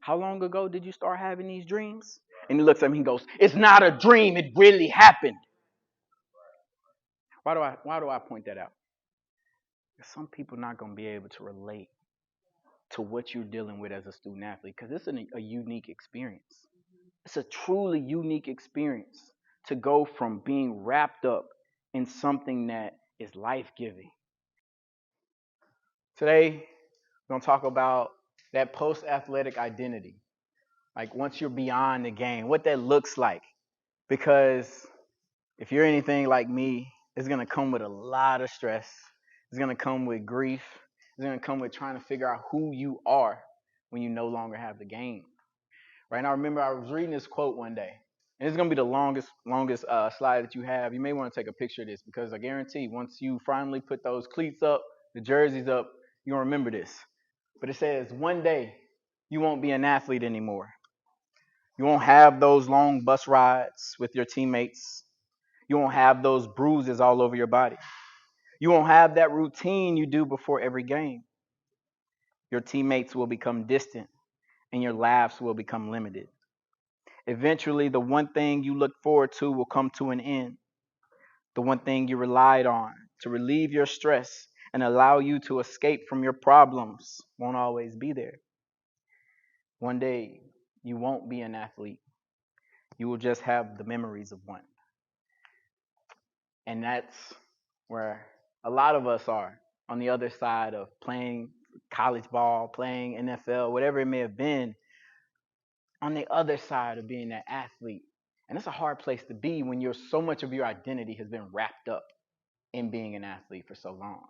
How long ago did you start having these dreams? And he looks at me and goes, it's not a dream. It really happened. Why do I point that out? Because some people not going to be able to relate to what you're dealing with as a student athlete because it's a unique experience. It's a truly unique experience to go from being wrapped up in something that is life giving. Today, we're going to talk about that post athletic identity. Like once you're beyond the game, what that looks like. Because if you're anything like me, it's going to come with a lot of stress. It's going to come with grief. It's going to come with trying to figure out who you are when you no longer have the game. Right now, I remember I was reading this quote one day, and it's gonna be the longest slide that you have. You may want to take a picture of this because I guarantee once you finally put those cleats up, the jerseys up, you're gonna remember this. But it says, one day you won't be an athlete anymore. You won't have those long bus rides with your teammates. You won't have those bruises all over your body. You won't have that routine you do before every game. Your teammates will become distant, and your laughs will become limited. Eventually, the one thing you look forward to will come to an end. The one thing you relied on to relieve your stress and allow you to escape from your problems won't always be there. One day, you won't be an athlete. You will just have the memories of one. And that's where a lot of us are on the other side of playing college ball, playing NFL, whatever it may have been, on the other side of being that athlete. And it's a hard place to be when so much of your identity has been wrapped up in being an athlete for so long.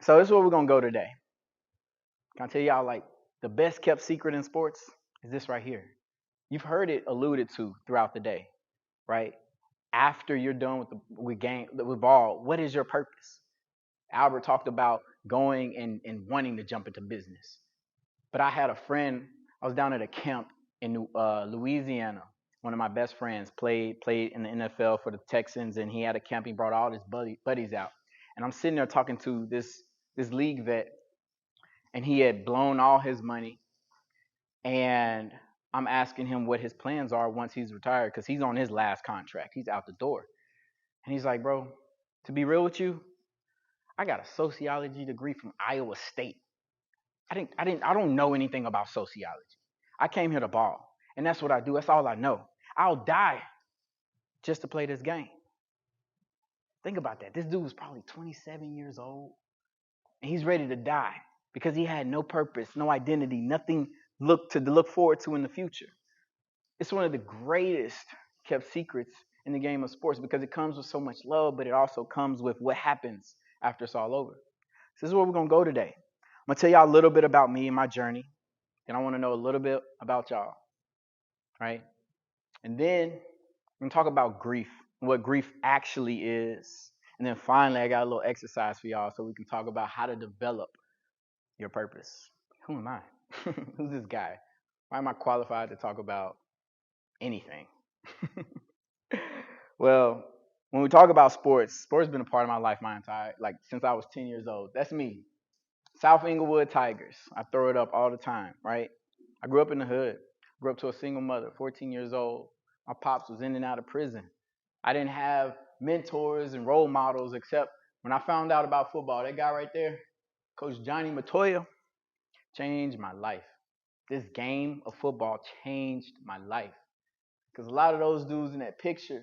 So this is where we're gonna go today. Can I tell y'all like the best kept secret in sports is this right here. You've heard it alluded to throughout the day, right? After you're done with ball, what is your purpose? Albert talked about going and wanting to jump into business. But I had a friend, I was down at a camp in Louisiana. One of my best friends played in the NFL for the Texans, and he had a camp. He brought all his buddies out, and I'm sitting there talking to this league vet, and he had blown all his money, and I'm asking him what his plans are once he's retired because he's on his last contract. He's out the door, and he's like, "Bro, to be real with you, I got a sociology degree from Iowa State. I don't know anything about sociology. I came here to ball, and that's what I do. That's all I know. I'll die just to play this game." Think about that. This dude was probably 27 years old, and he's ready to die because he had no purpose, no identity, nothing to look forward to in the future. It's one of the greatest kept secrets in the game of sports because it comes with so much love, but it also comes with what happens after it's all over. So this is where we're gonna go today. I'm gonna tell y'all a little bit about me and my journey. Then I want to know a little bit about y'all, right? And then we're gonna talk about grief, what grief actually is. And then finally, I got a little exercise for y'all so we can talk about how to develop your purpose. Who am I? Who's this guy? Why am I qualified to talk about anything? Well, when we talk about sports has been a part of my life my entire, like since I was 10 years old. That's me. South Inglewood Tigers. I throw it up all the time, right? I grew up in the hood. Grew up to a single mother, 14 years old. My pops was in and out of prison. I didn't have mentors and role models except when I found out about football. That guy right there, Coach Johnny Matoya, changed my life. This game of football changed my life. Because a lot of those dudes in that picture,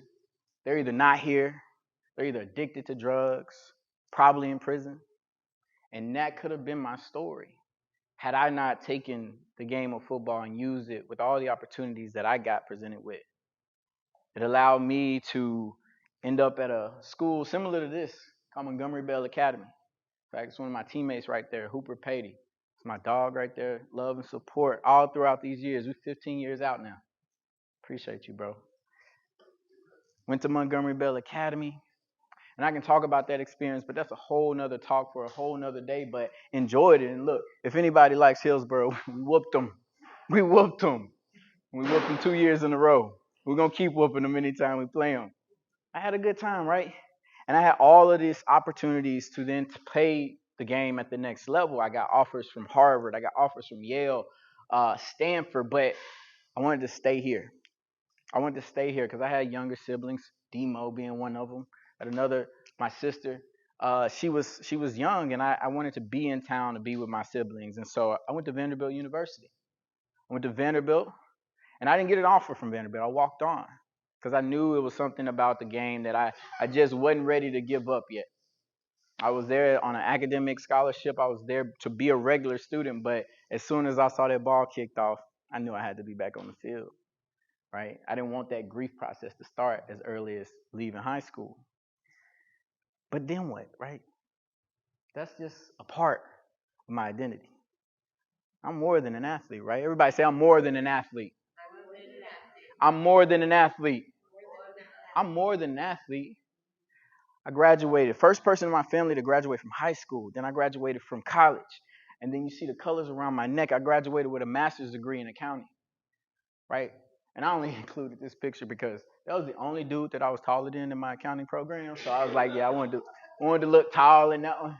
they're either not here, they're either addicted to drugs, probably in prison. And that could have been my story had I not taken the game of football and used it with all the opportunities that I got presented with. It allowed me to end up at a school similar to this, called Montgomery Bell Academy. In fact, it's one of my teammates right there, Hooper Patey. It's my dog right there. Love and support all throughout these years. We're 15 years out now. Appreciate you, bro. Went to Montgomery Bell Academy. And I can talk about that experience, but that's a whole nother talk for a whole nother day. But enjoyed it. And look, if anybody likes Hillsboro, we whooped them. We whooped them. We whooped them 2 years in a row. We're going to keep whooping them anytime we play them. I had a good time, right? And I had all of these opportunities to play the game at the next level. I got offers from Harvard. I got offers from Yale. Stanford, but I wanted to stay here. I wanted to stay here because I had younger siblings, Demo being one of them. Had another, my sister. She was young, and I wanted to be in town to be with my siblings, and so I went to Vanderbilt University. I went to Vanderbilt, and I didn't get an offer from Vanderbilt. I walked on because I knew it was something about the game that I just wasn't ready to give up yet. I was there on an academic scholarship. I was there to be a regular student, but as soon as I saw that ball kicked off, I knew I had to be back on the field, right? I didn't want that grief process to start as early as leaving high school. But then what, right? That's just a part of my identity. I'm more than an athlete, right? Everybody say, I'm more than an athlete. I'm more than an athlete. I'm more than an athlete. I graduated, first person in my family to graduate from high school. Then I graduated from college. And then you see the colors around my neck. I graduated with a master's degree in accounting, right? And I only included this picture because that was the only dude that I was taller than in my accounting program. So I was like, yeah, I wanted to look tall in that one.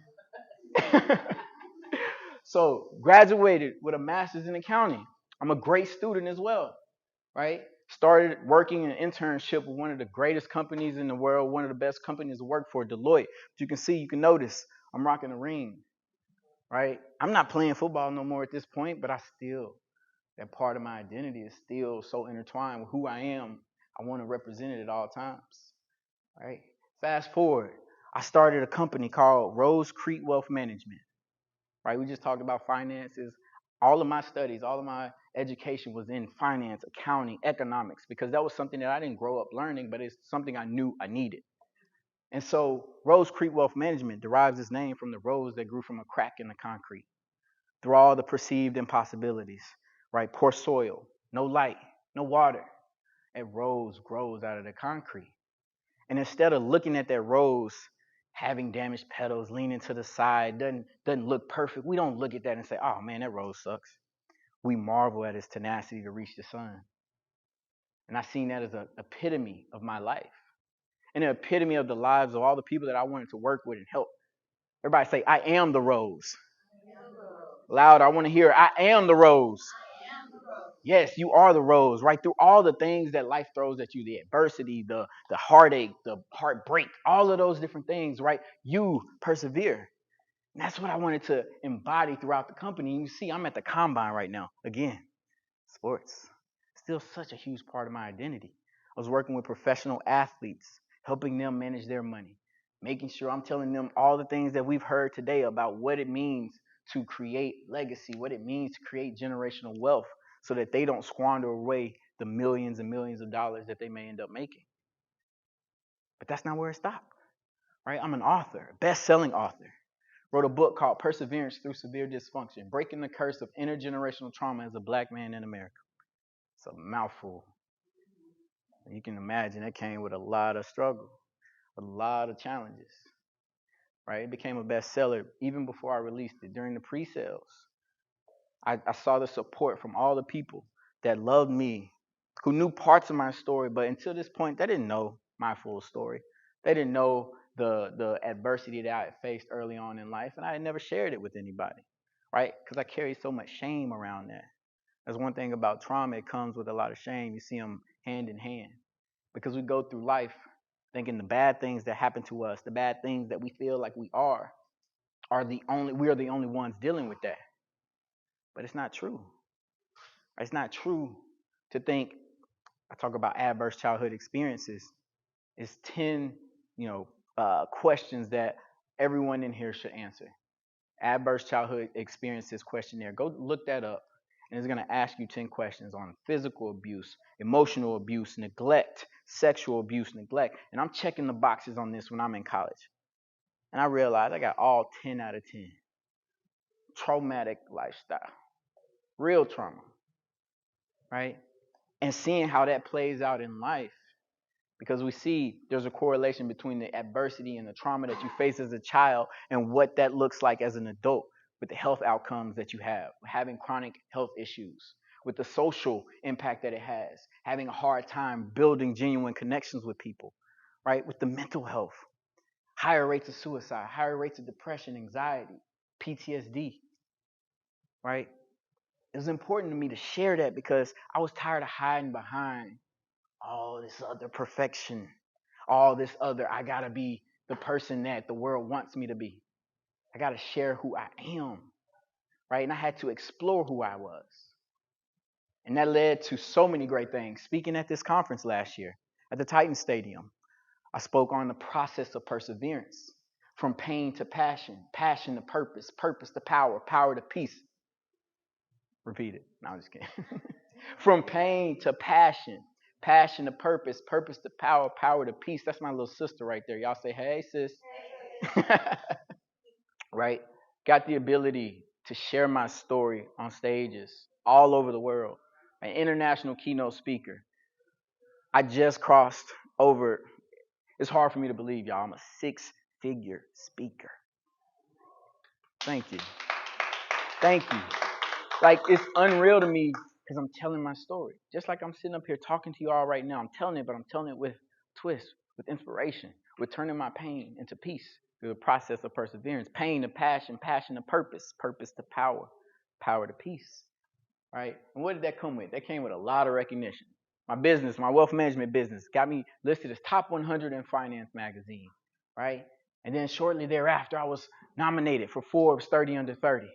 So graduated with a master's in accounting. I'm a great student as well, right? Started working an internship with one of the greatest companies in the world, one of the best companies to work for, Deloitte. But you can see, you can notice, I'm rocking a ring, right? I'm not playing football no more at this point, but that part of my identity is still so intertwined with who I am. I want to represent it at all times, right? Fast forward, I started a company called Rose Creek Wealth Management, right? We just talked about finances. All of my studies, all of my education was in finance, accounting, economics, because that was something that I didn't grow up learning, but it's something I knew I needed. And so Rose Creek Wealth Management derives its name from the rose that grew from a crack in the concrete through all the perceived impossibilities, right? Poor soil, no light, no water. A rose grows out of the concrete. And instead of looking at that rose having damaged petals, leaning to the side, doesn't look perfect, we don't look at that and say, oh man, that rose sucks. We marvel at its tenacity to reach the sun. And I seen that as an epitome of my life, and an epitome of the lives of all the people that I wanted to work with and help. Everybody say, I am the rose. Loud, I want to hear, I am the rose. Yes, you are the rose, right? Through all the things that life throws at you, the adversity, the heartache, the heartbreak, all of those different things, right? You persevere. And that's what I wanted to embody throughout the company. And you see, I'm at the combine right now. Again, sports. Still such a huge part of my identity. I was working with professional athletes, helping them manage their money, making sure I'm telling them all the things that we've heard today about what it means to create legacy, what it means to create generational wealth so that they don't squander away the millions and millions of dollars that they may end up making. But that's not where it stopped, right? I'm an author, a best-selling author. Wrote a book called Perseverance Through Severe Dysfunction, Breaking the Curse of Intergenerational Trauma as a Black Man in America. It's a mouthful. You can imagine it came with a lot of struggle, a lot of challenges, right? It became a bestseller even before I released it. During the pre-sales, I saw the support from all the people that loved me, who knew parts of my story, but until this point, they didn't know my full story. They didn't know the adversity that I had faced early on in life, and I had never shared it with anybody, right? Because I carried so much shame around that. That's one thing about trauma, it comes with a lot of shame. You see them hand in hand. Because we go through life thinking the bad things that happen to us, the bad things that we feel like we are the only ones dealing with that. But it's not true. It's not true to think, I talk about adverse childhood experiences. It's 10, questions that everyone in here should answer. Adverse childhood experiences questionnaire. Go look that up. And it's going to ask you 10 questions on physical abuse, emotional abuse, neglect, sexual abuse, neglect. And I'm checking the boxes on this when I'm in college. And I realized I got all 10 out of 10. Traumatic lifestyle, real trauma, right? And seeing how that plays out in life, because we see there's a correlation between the adversity and the trauma that you face as a child and what that looks like as an adult, with the health outcomes that you have, having chronic health issues, with the social impact that it has, having a hard time building genuine connections with people, right? With the mental health, higher rates of suicide, higher rates of depression, anxiety, PTSD, right? It was important to me to share that because I was tired of hiding behind all this other perfection, all this other, I got to be the person that the world wants me to be. I got to share who I am, right? And I had to explore who I was. And that led to so many great things. Speaking at this conference last year at the Titan Stadium, I spoke on the process of perseverance, from pain to passion, passion to purpose, purpose to power, power to peace. Repeat it. No, I'm just kidding. From pain to passion, passion to purpose, purpose to power, power to peace. That's my little sister right there. Y'all say, hey, sis. Right? Got the ability to share my story on stages all over the world. An international keynote speaker. I just crossed over. It's hard for me to believe, y'all. I'm a 6-figure speaker. Thank you. Thank you. Like, it's unreal to me because I'm telling my story. Just like I'm sitting up here talking to you all right now. I'm telling it, but I'm telling it with twist, with inspiration, with turning my pain into peace through the process of perseverance. Pain to passion, passion to purpose, purpose to power, power to peace. Right? And what did that come with? That came with a lot of recognition. My business, my wealth management business, got me listed as top 100 in Finance magazine. Right? And then shortly thereafter, I was nominated for Forbes 30 Under 30.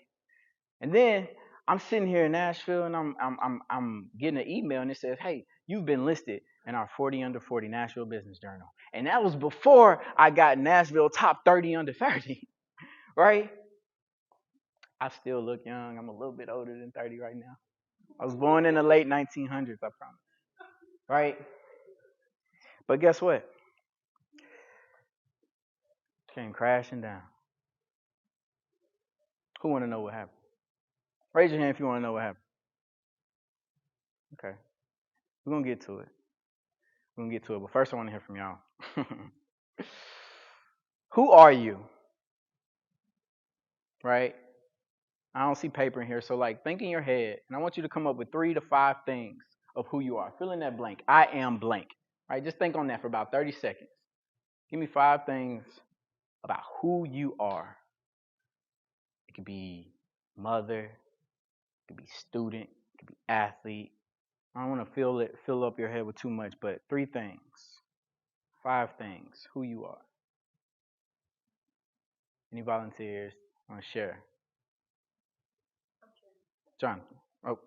And then I'm sitting here in Nashville, and I'm getting an email, and it says, "Hey, you've been listed in our 40 Under 40 Nashville Business Journal." And that was before I got Nashville top 30 under 30, right? I still look young. I'm a little bit older than 30 right now. I was born in the late 1900s, I promise, right? But guess what? Came crashing down. Who want to know what happened? Raise your hand if you want to know what happened. Okay. We're going to get to it. But first I want to hear from y'all. Who are you? Right? I don't see paper in here, so like think in your head, and I want you to come up with 3 to 5 things of who you are. Fill in that blank. I am blank. Right? Just think on that for about 30 seconds. Give me 5 things about who you are. It could be mother, it could be student, it could be athlete. I don't want to fill up your head with too much, but 3 things, 5 things, who you are. Any volunteers want to share? Jonathan. Oh.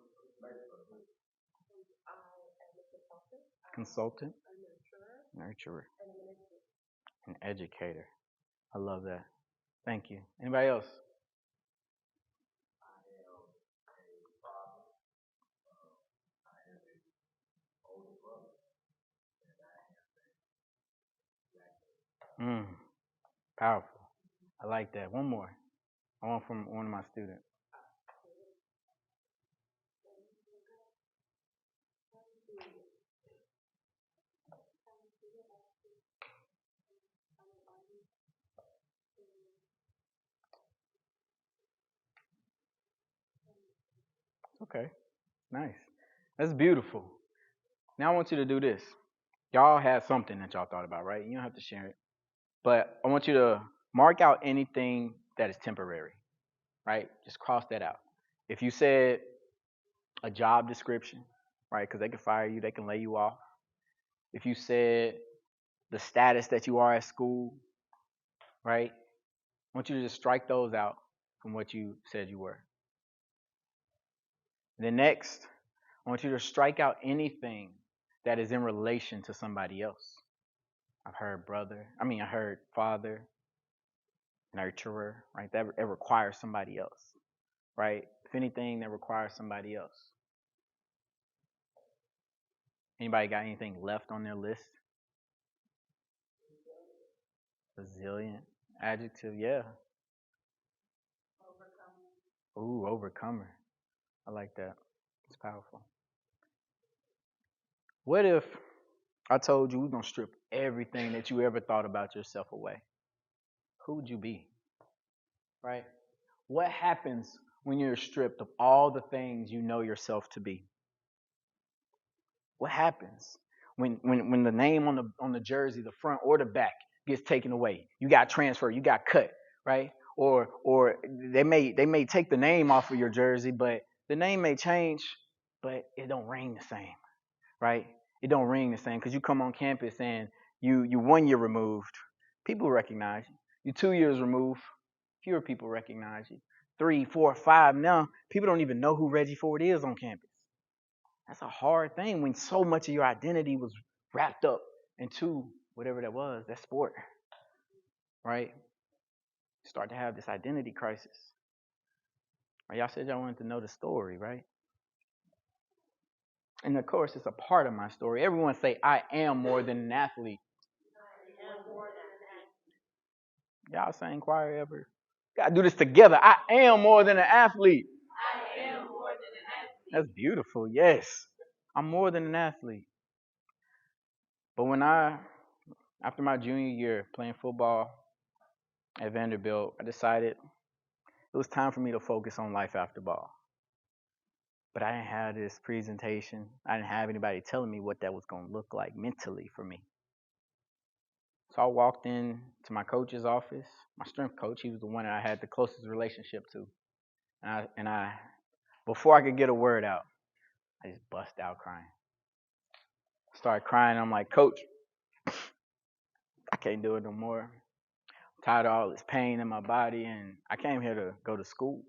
Consultant. Nurturer. An educator. I love that. Thank you. Anybody else? Powerful. I like that. One more. I want from one of my students. Okay. Nice. That's beautiful. Now I want you to do this. Y'all had something that y'all thought about, right? You don't have to share it. But I want you to mark out anything that is temporary, right? Just cross that out. If you said a job description, right? Because they can fire you, they can lay you off. If you said the status that you are at school, right? I want you to just strike those out from what you said you were. Then next, I want you to strike out anything that is in relation to somebody else. I heard father, nurturer, right? That it requires somebody else, right? If anything that requires somebody else. Anybody got anything left on their list? Resilient. Adjective, yeah. Ooh, overcomer. I like that. It's powerful. What if I told you we're going to strip everything that you ever thought about yourself away? Who would you be? Right? What happens when you're stripped of all the things you know yourself to be? What happens when the name on the jersey, the front or the back, gets taken away? You got transferred, you got cut, right? Or they may take the name off of your jersey, but The name may change, but it don't ring the same, right? It don't ring the same because you come on campus and you 1 year removed, people recognize you. You 2 years removed, fewer people recognize you. 3, 4, 5 now, people don't even know who Reggie Ford is on campus. That's a hard thing when so much of your identity was wrapped up into whatever that was, that sport, right? Start to have this identity crisis. Right, y'all said y'all wanted to know the story, right? And of course, it's a part of my story. Everyone say, I am more than an athlete. Y'all sang choir ever? Gotta do this together. I am more than an athlete. That's beautiful. Yes. I'm more than an athlete. But after my junior year playing football at Vanderbilt, I decided it was time for me to focus on life after ball. But I didn't have this presentation. I didn't have anybody telling me what that was going to look like mentally for me. So I walked in to my coach's office, my strength coach. He was the one that I had the closest relationship to. And I before I could get a word out, I just bust out crying. Started crying. I'm like, Coach, I can't do it no more. I'm tired of all this pain in my body, and I came here to go to school.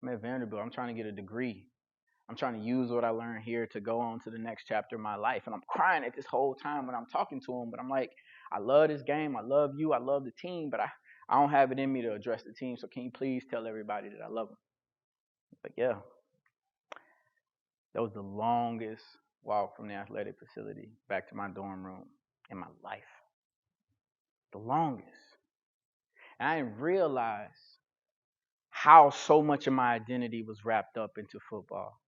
I'm at Vanderbilt. I'm trying to get a degree. I'm trying to use what I learned here to go on to the next chapter of my life. And I'm crying at this whole time when I'm talking to him. But I'm like, I love this game. I love you. I love the team. But I don't have it in me to address the team. So can you please tell everybody that I love them? But yeah, that was the longest walk from the athletic facility back to my dorm room in my life. The longest. And I didn't realize how so much of my identity was wrapped up into football.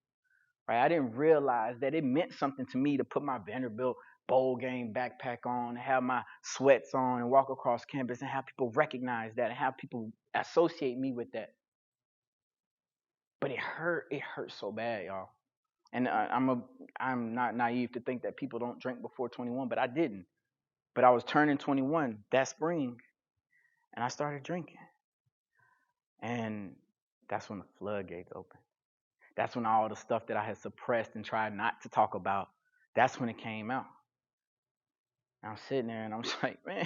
Right? I didn't realize that it meant something to me to put my Vanderbilt bowl game backpack on, have my sweats on, and walk across campus and have people recognize that and have people associate me with that. But it hurt. It hurt so bad, y'all. And I'm not naive to think that people don't drink before 21, but I didn't. But I was turning 21 that spring, and I started drinking. And that's when the floodgates opened. That's when all the stuff that I had suppressed and tried not to talk about, that's when it came out. And I'm sitting there and I'm just like, man,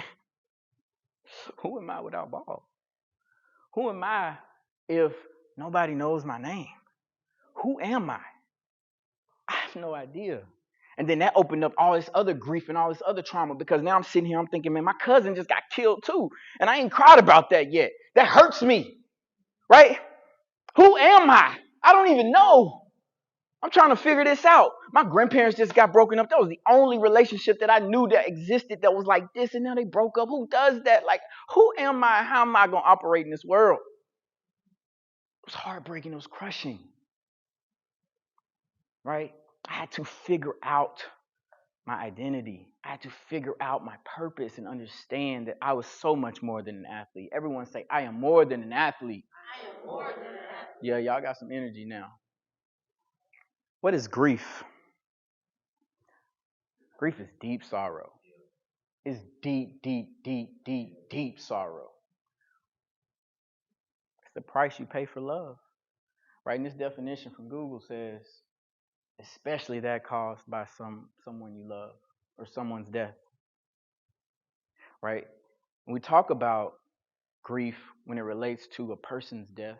who am I without ball? Who am I if nobody knows my name? Who am I? I have no idea. And then that opened up all this other grief and all this other trauma because now I'm sitting here, I'm thinking, man, my cousin just got killed too. And I ain't cried about that yet. That hurts me, right? Who am I? I don't even know. I'm trying to figure this out. My grandparents just got broken up. That was the only relationship that I knew that existed that was like this, and now they broke up. Who does that? Like, who am I? How am I going to operate in this world? It was heartbreaking. It was crushing. Right? I had to figure out my identity. I had to figure out my purpose and understand that I was so much more than an athlete. Everyone say, I am more than an athlete. I am more than an athlete. Yeah, y'all got some energy now. What is grief? Grief is deep sorrow. It's deep, deep, deep, deep, deep sorrow. It's the price you pay for love. Right? And this definition from Google says, especially that caused by someone you love or someone's death. Right? When we talk about grief when it relates to a person's death,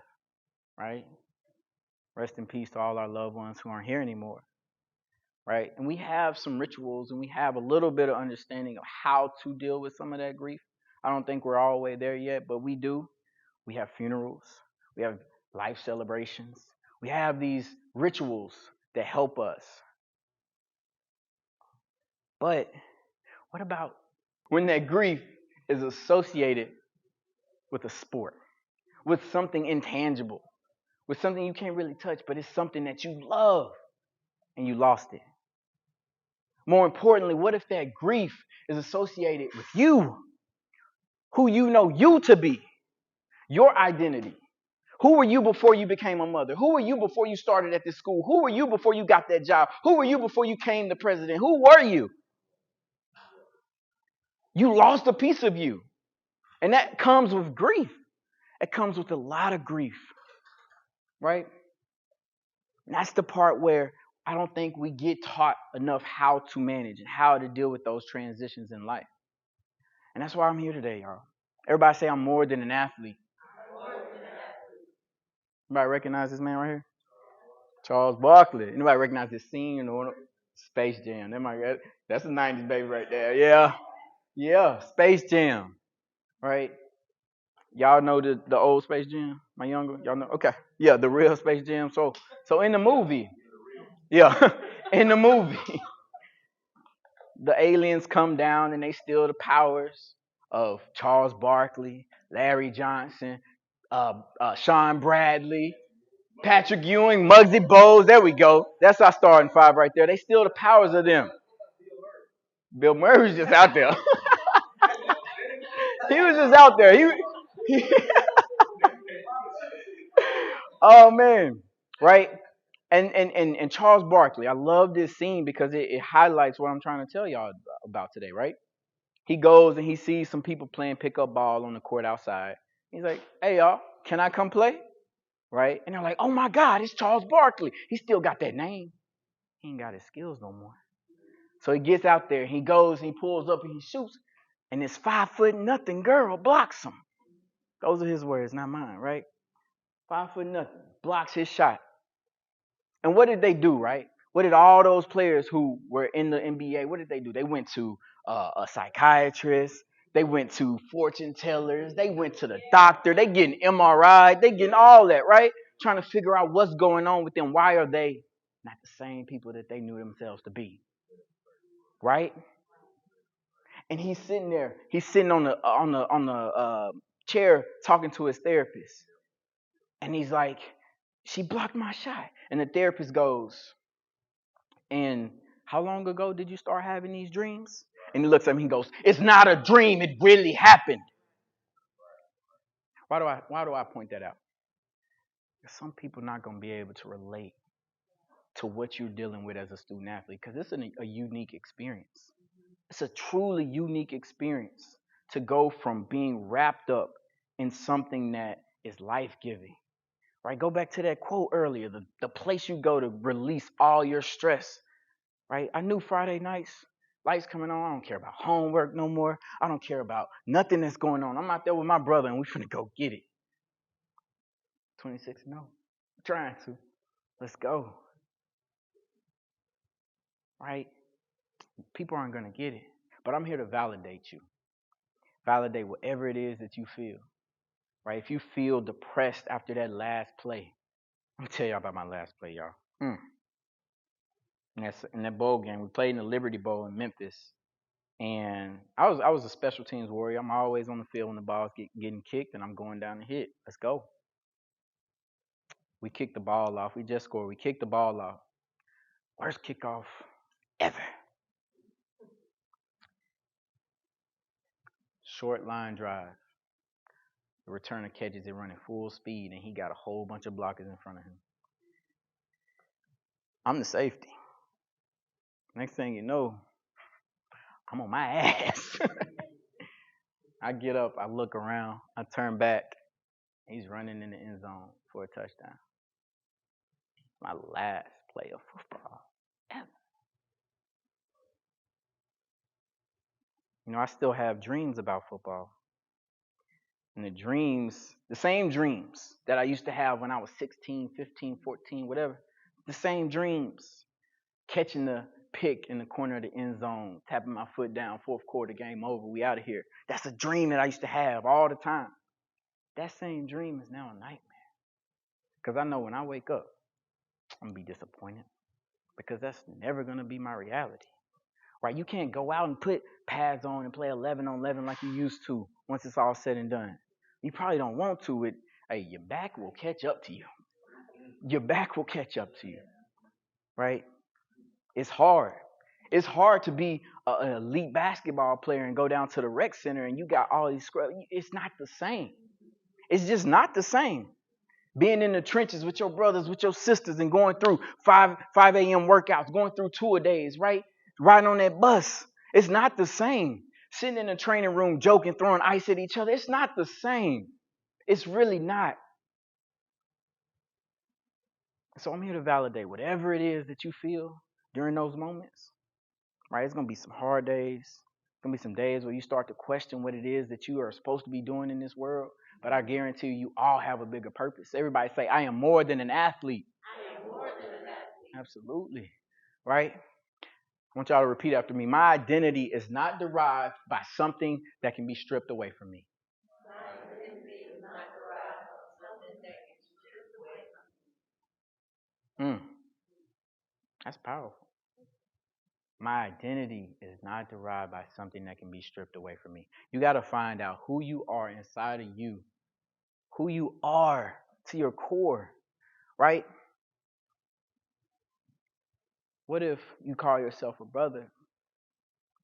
right? Rest in peace to all our loved ones who aren't here anymore. Right? And we have some rituals and we have a little bit of understanding of how to deal with some of that grief. I don't think we're all the way there yet, but we do. We have funerals. We have life celebrations. We have these rituals that help us. But what about when that grief is associated with a sport, with something intangible, with something you can't really touch, but it's something that you love and you lost it? More importantly, what if that grief is associated with you, who you know you to be, your identity? Who were you before you became a mother? Who were you before you started at this school? Who were you before you got that job? Who were you before you came the president? Who were you? You lost a piece of you. And that comes with grief. It comes with a lot of grief, right? And that's the part where I don't think we get taught enough how to manage and how to deal with those transitions in life. And that's why I'm here today, y'all. Everybody say I'm more than an athlete. Anybody recognize this man right here? Charles Barkley. Anybody recognize this scene in the Space Jam? That's a 90s baby right there. Yeah. Yeah. Space Jam. Right? Y'all know the old Space Jam? My younger? Y'all know? Okay. Yeah, the real Space Jam. So in the movie, yeah, in the movie, the aliens come down and they steal the powers of Charles Barkley, Larry Johnson, Sean Bradley, Patrick Ewing, Muggsy Bogues. There we go. That's our starting five right there. They steal the powers of them. Bill Murray's just out there. He was just out there. He oh man, right? And Charles Barkley, I love this scene because it highlights what I'm trying to tell y'all about today, right? He goes and he sees some people playing pickup ball on the court outside. He's like, "Hey y'all, can I come play?" Right? And they're like, "Oh my God, it's Charles Barkley. He still got that name. He ain't got his skills no more." So he gets out there, he goes, he pulls up and he shoots, and this 5 foot nothing girl blocks him. Those are his words, not mine, right? 5 foot nothing blocks his shot. And what did they do, right? What did all those players who were in the NBA, what did they do? They went to a psychiatrist. They went to fortune tellers. They went to the doctor. They getting MRI. They getting all that, right? Trying to figure out what's going on with them. Why are they not the same people that they knew themselves to be, right? And he's sitting there. He's sitting on the chair talking to his therapist, and he's like, "She blocked my shot." And the therapist goes, "And how long ago did you start having these dreams?" And he looks at me and goes, "It's not a dream. It really happened." Why do I point that out? Because some people are not going to be able to relate to what you're dealing with as a student athlete because it's a unique experience. It's a truly unique experience to go from being wrapped up in something that is life giving. Right? Go back to that quote earlier, the place you go to release all your stress. Right? I knew Friday nights, lights coming on. I don't care about homework no more. I don't care about nothing that's going on. I'm out there with my brother and we're finna go get it. 26, no. I'm trying to. Let's go. Right? People aren't gonna get it. But I'm here to validate you. Validate whatever it is that you feel. Right? If you feel depressed after that last play, I'm gonna tell y'all about my last play, y'all. And that's in that bowl game. We played in the Liberty Bowl in Memphis. And I was a special teams warrior. I'm always on the field when the ball's getting kicked and I'm going down to hit. Let's go. We kicked the ball off. We just scored. We kicked the ball off. Worst kickoff ever. Short line drive. The returner catches it running full speed and he got a whole bunch of blockers in front of him. I'm the safety. Next thing you know, I'm on my ass. I get up, I look around, I turn back. He's running in the end zone for a touchdown. My last play of football ever. I still have dreams about football. And the same dreams that I used to have when I was 16, 15, 14, whatever, the same dreams. Catching the pick in the corner of the end zone, tapping my foot down, fourth quarter, game over, we out of here. That's a dream that I used to have all the time. That same dream is now a nightmare. Because I know when I wake up, I'm going to be disappointed. Because that's never going to be my reality. Right? You can't go out and put pads on and play 11 on 11 like you used to once it's all said and done. You probably don't want to. Your back will catch up to you. Your back will catch up to you. Right? It's hard. It's hard to be an elite basketball player and go down to the rec center and you got all these scrubs. It's not the same. It's just not the same. Being in the trenches with your brothers, with your sisters, and going through 5 a.m. workouts, going through two-a-days, right? Riding on that bus. It's not the same. Sitting in the training room, joking, throwing ice at each other. It's not the same. It's really not. So I'm here to validate whatever it is that you feel during those moments, right? It's going to be some hard days. It's going to be some days where you start to question what it is that you are supposed to be doing in this world. But I guarantee you all have a bigger purpose. Everybody say, I am more than an athlete. I am more than an athlete. Absolutely. Right? I want y'all to repeat after me. My identity is not derived by something that can be stripped away from me. My identity is not derived from something that can be stripped away from me. That's powerful. My identity is not derived by something that can be stripped away from me. You got to find out who you are inside of you, who you are to your core, right? What if you call yourself a brother?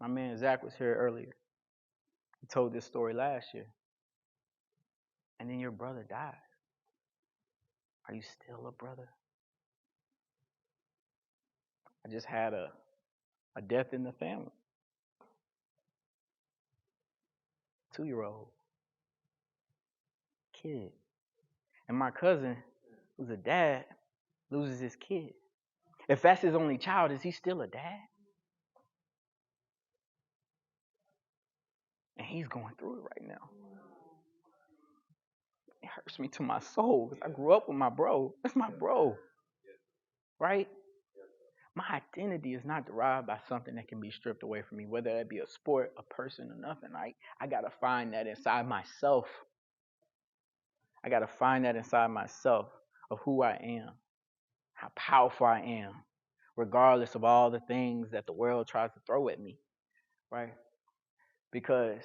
My man Zach was here earlier. He told this story last year. And then your brother died. Are you still a brother? I just had a death in the family. 2-year-old kid. And my cousin, who's a dad, loses his kid. If that's his only child, is he still a dad? And he's going through it right now. It hurts me to my soul because I grew up with my bro. That's my bro. Right? My identity is not derived by something that can be stripped away from me, whether that be a sport, a person, or nothing. Right? I got to find that inside myself. I got to find that inside myself of who I am, how powerful I am, regardless of all the things that the world tries to throw at me. Right? Because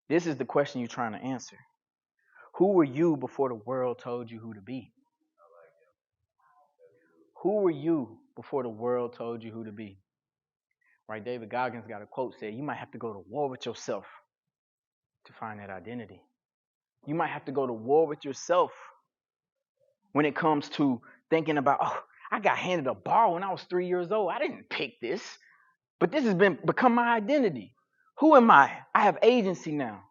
this is the question you're trying to answer. Who were you before the world told you who to be? Who were you before the world told you who to be? Right? David Goggins got a quote said, you might have to go to war with yourself to find that identity. You might have to go to war with yourself when it comes to thinking about, oh, I got handed a ball when I was 3 years old. I didn't pick this, but this has become my identity. Who am I? I have agency now.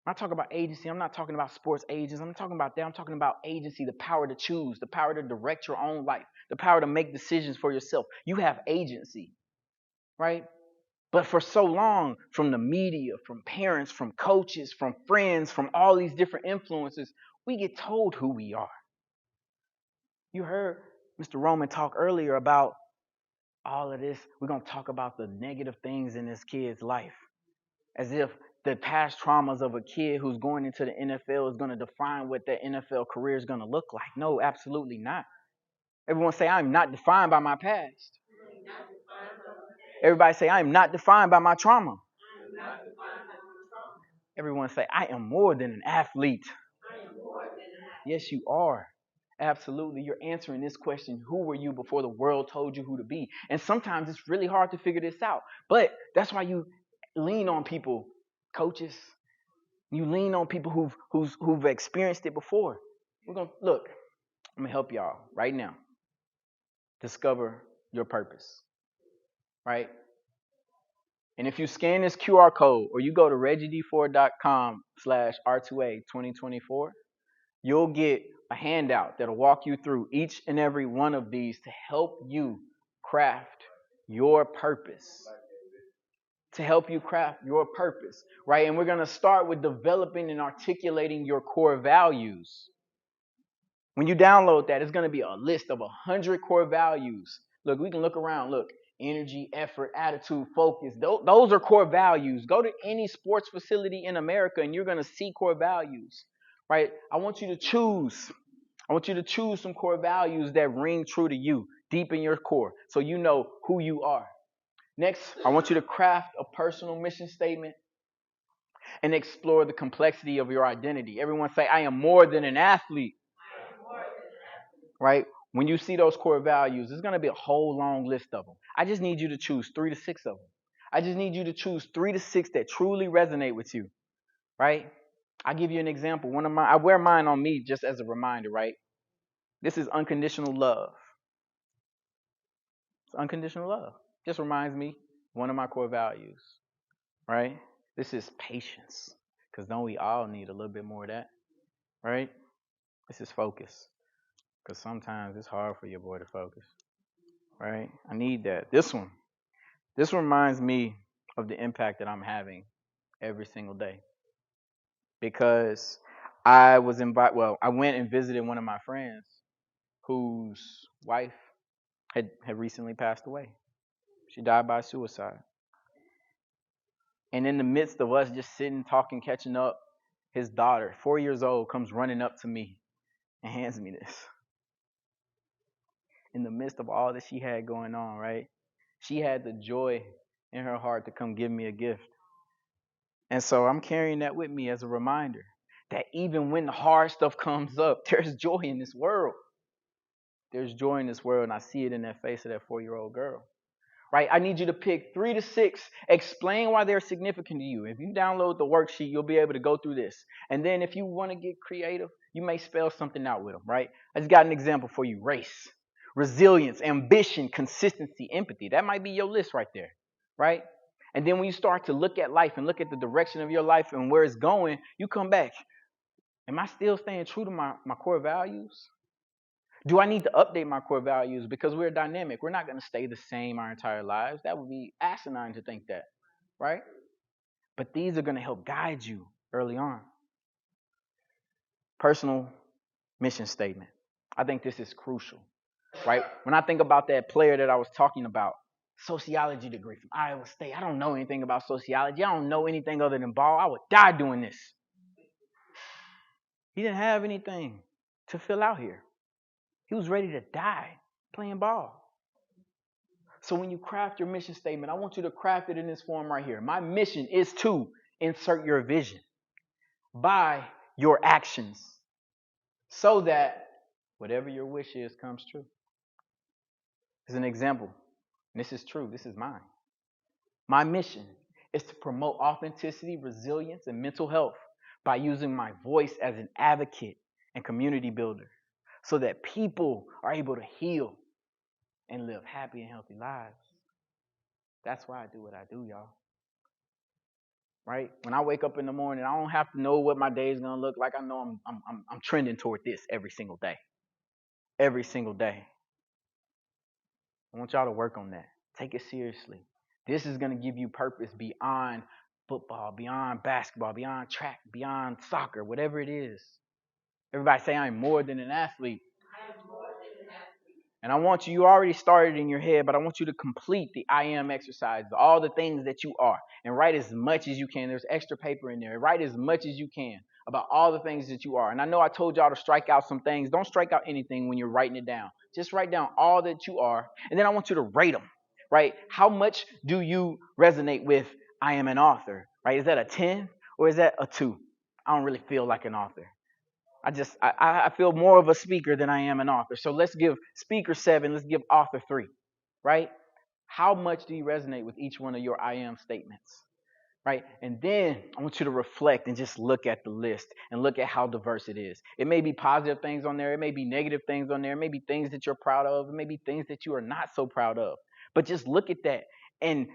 When I talk about agency, I'm not talking about sports agents. I'm not talking about that. I'm talking about agency, the power to choose, the power to direct your own life, the power to make decisions for yourself. You have agency, right? But for so long, from the media, from parents, from coaches, from friends, from all these different influences, we get told who we are. You heard Mr. Roman talk earlier about all of this. We're going to talk about the negative things in this kid's life, as if the past traumas of a kid who's going into the NFL is going to define what their NFL career is going to look like. No, absolutely not. Everyone say, I'm not defined by my past. Everybody say, I am not defined by my trauma. Everyone say, I am more than an athlete. Yes, you are. Absolutely. You're answering this question, who were you before the world told you who to be? And sometimes it's really hard to figure this out. But that's why you lean on people, coaches. You lean on people who've experienced it before. I'm gonna help y'all right now. Discover your purpose. Right? And if you scan this QR code or you go to reggid4.com/R2A2024, you'll get a handout that'll walk you through each and every one of these to help you craft your purpose. To help you craft your purpose, right? And we're going to start with developing and articulating your core values. When you download that, it's going to be a list of 100 core values. Look, we can look around. Look, energy, effort, attitude, focus. Those are core values. Go to any sports facility in America and you're going to see core values, right? I want you to choose some core values that ring true to you, deep in your core, so you know who you are. Next, I want you to craft a personal mission statement and explore the complexity of your identity. Everyone say, I am more than an athlete. Right? When you see those core values, there's going to be a whole long list of them. I just need you to choose 3 to 6 of them. I just need you to choose 3 to 6 that truly resonate with you. Right? I'll give you an example. I wear mine on me just as a reminder, right? This is unconditional love. It's unconditional love. Just reminds me one of my core values, right? This is patience, because don't we all need a little bit more of that, right? This is focus. Because sometimes it's hard for your boy to focus, right? I need that. This reminds me of the impact that I'm having every single day. Because I was invited, well, I went and visited one of my friends whose wife had recently passed away. She died by suicide. And in the midst of us just sitting, talking, catching up, his daughter, 4 years old, comes running up to me and hands me this. In the midst of all that she had going on, right? She had the joy in her heart to come give me a gift. And so I'm carrying that with me as a reminder that even when the hard stuff comes up, there's joy in this world. There's joy in this world, and I see it in that face of that 4-year-old girl. Right? I need you to pick 3 to 6. Explain why they're significant to you. If you download the worksheet, you'll be able to go through this. And then if you want to get creative, you may spell something out with them, right? I just got an example for you. Race, resilience, ambition, consistency, empathy. That might be your list right there, right? And then when you start to look at life and look at the direction of your life and where it's going, you come back. Am I still staying true to my core values? Do I need to update my core values? Because we're dynamic. We're not going to stay the same our entire lives. That would be asinine to think that, right? But these are going to help guide you early on. Personal mission statement. I think this is crucial, right? When I think about that player that I was talking about, sociology degree from Iowa State. I don't know anything about sociology. I don't know anything other than ball. I would die doing this. He didn't have anything to fill out here. He was ready to die playing ball. So when you craft your mission statement, I want you to craft it in this form right here. My mission is to insert your vision by your actions so that whatever your wish is comes true. As an example, and this is true, this is mine. My mission is to promote authenticity, resilience, and mental health by using my voice as an advocate and community builder so that people are able to heal and live happy and healthy lives. That's why I do what I do, y'all. Right? When I wake up in the morning, I don't have to know what my day is gonna look like. I know I'm trending toward this every single day. Every single day. I want y'all to work on that. Take it seriously. This is gonna give you purpose beyond football, beyond basketball, beyond track, beyond soccer, whatever it is. Everybody say I'm more than an athlete. And I want you already started in your head, but I want you to complete the I am exercise, all the things that you are, and write as much as you can. There's extra paper in there. Write as much as you can about all the things that you are. And I know I told y'all to strike out some things. Don't strike out anything when you're writing it down. Just write down all that you are, and then I want you to rate them, right? How much do you resonate with I am an author, right? Is that a 10 or is that a 2? I don't really feel like an author. I feel more of a speaker than I am an author. So let's give speaker 7, let's give author 3, right? How much do you resonate with each one of your I am statements, right? And then I want you to reflect and just look at the list and look at how diverse it is. It may be positive things on there. It may be negative things on there. It may be things that you're proud of. It may be things that you are not so proud of. But just look at that and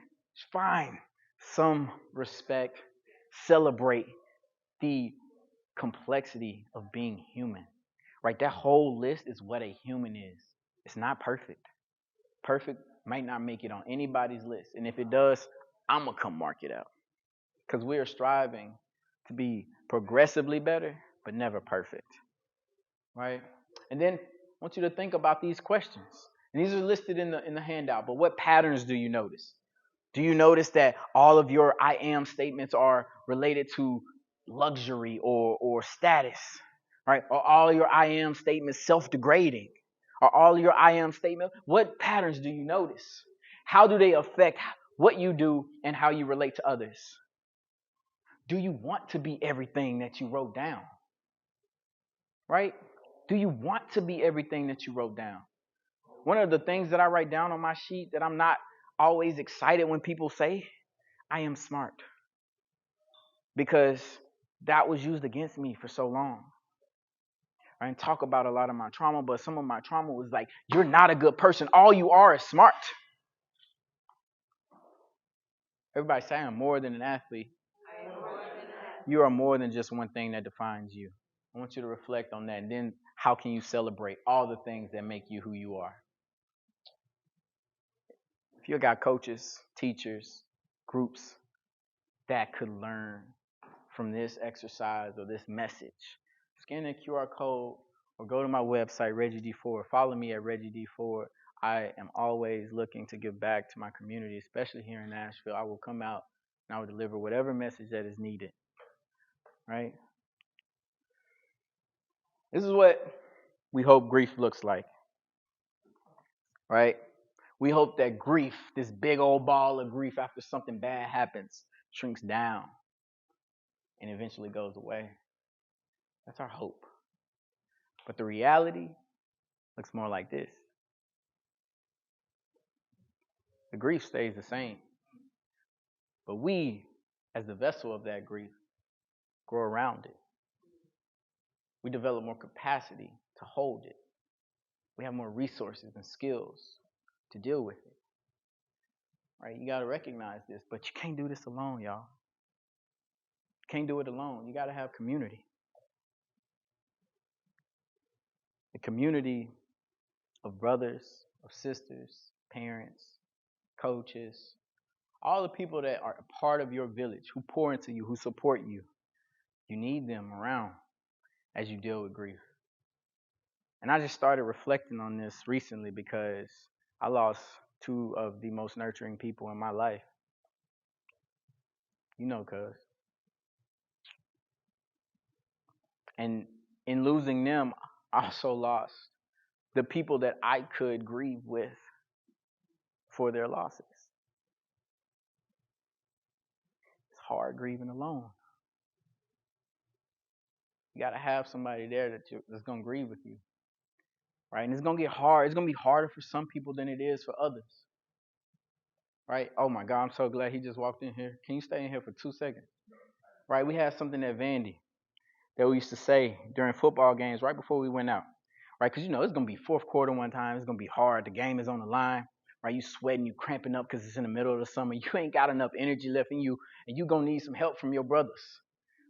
find some respect, celebrate the complexity of being human, right? That whole list is what a human is. It's not perfect. Perfect might not make it on anybody's list. And if it does, I'm going to come mark it out. Because we are striving to be progressively better, but never perfect, right? And then I want you to think about these questions. And these are listed in the handout, but what patterns do you notice? Do you notice that all of your I am statements are related to luxury or status, right? Are all your I am statements self-degrading? Are all your I am statements? What patterns do you notice? How do they affect what you do and how you relate to others? Do you want to be everything that you wrote down? Right? Do you want to be everything that you wrote down? One of the things that I write down on my sheet that I'm not always excited when people say, I am smart. Because that was used against me for so long. I didn't talk about a lot of my trauma, but some of my trauma was like, you're not a good person. All you are is smart. Everybody say I'm more than an athlete. You are more than just one thing that defines you. I want you to reflect on that. And then how can you celebrate all the things that make you who you are? If you got coaches, teachers, groups that could learn from this exercise or this message, scan the QR code or go to my website, Reggie D. Ford. Follow me at Reggie D. Ford. I am always looking to give back to my community, especially here in Nashville. I will come out and I will deliver whatever message that is needed, right? This is what we hope grief looks like, right? We hope that grief, this big old ball of grief after something bad happens, shrinks down and eventually goes away. That's our hope. But the reality looks more like this. The grief stays the same. But we, as the vessel of that grief, grow around it. We develop more capacity to hold it. We have more resources and skills to deal with it. Right? You got to recognize this, but you can't do this alone, y'all. You can't do it alone. You got to have community. The community of brothers, of sisters, parents, coaches, all the people that are a part of your village, who pour into you, who support you. You need them around as you deal with grief. And I just started reflecting on this recently because I lost two of the most nurturing people in my life. You know, cuz. And in losing them, I also lost the people that I could grieve with for their losses. It's hard grieving alone. You got to have somebody there that's going to grieve with you. Right? And it's going to get hard. It's going to be harder for some people than it is for others. Right? Oh my God, I'm so glad he just walked in here. Can you stay in here for 2 seconds? Right? We had something at Vandy that we used to say during football games right before we went out. Right? Because, you know, it's going to be fourth quarter one time. It's going to be hard. The game is on the line. Right? You sweating, you cramping up because it's in the middle of the summer. You ain't got enough energy left in you, and you going to need some help from your brothers.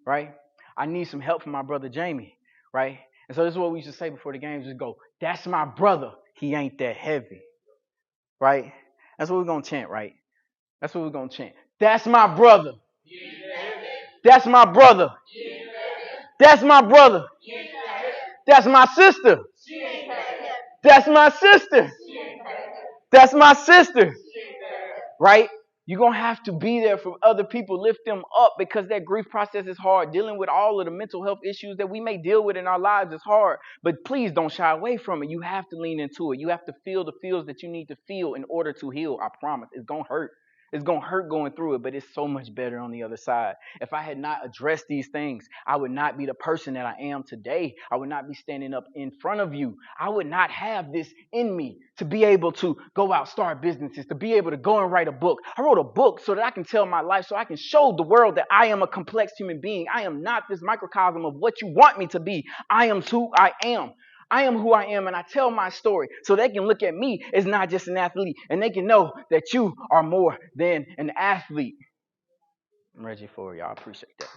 Right? I need some help from my brother Jamie. Right? And so this is what we used to say before the games. Just go, that's my brother. He ain't that heavy. Right? That's what we're going to chant, right? That's what we're going to chant. That's my brother. That's my brother. That's my brother. That's my sister. That's my sister. That's my sister. Right? You're going to have to be there for other people, lift them up, because that grief process is hard. Dealing with all of the mental health issues that we may deal with in our lives is hard. But please don't shy away from it. You have to lean into it. You have to feel the feels that you need to feel in order to heal. I promise. It's going to hurt. It's going to hurt going through it, but it's so much better on the other side. If I had not addressed these things, I would not be the person that I am today. I would not be standing up in front of you. I would not have this in me to be able to go out, start businesses, to be able to go and write a book. I wrote a book so that I can tell my life, so I can show the world that I am a complex human being. I am not this microcosm of what you want me to be. I am who I am. I am who I am, and I tell my story so they can look at me as not just an athlete, and they can know that you are more than an athlete. I'm Reggie Ford, y'all. I appreciate that.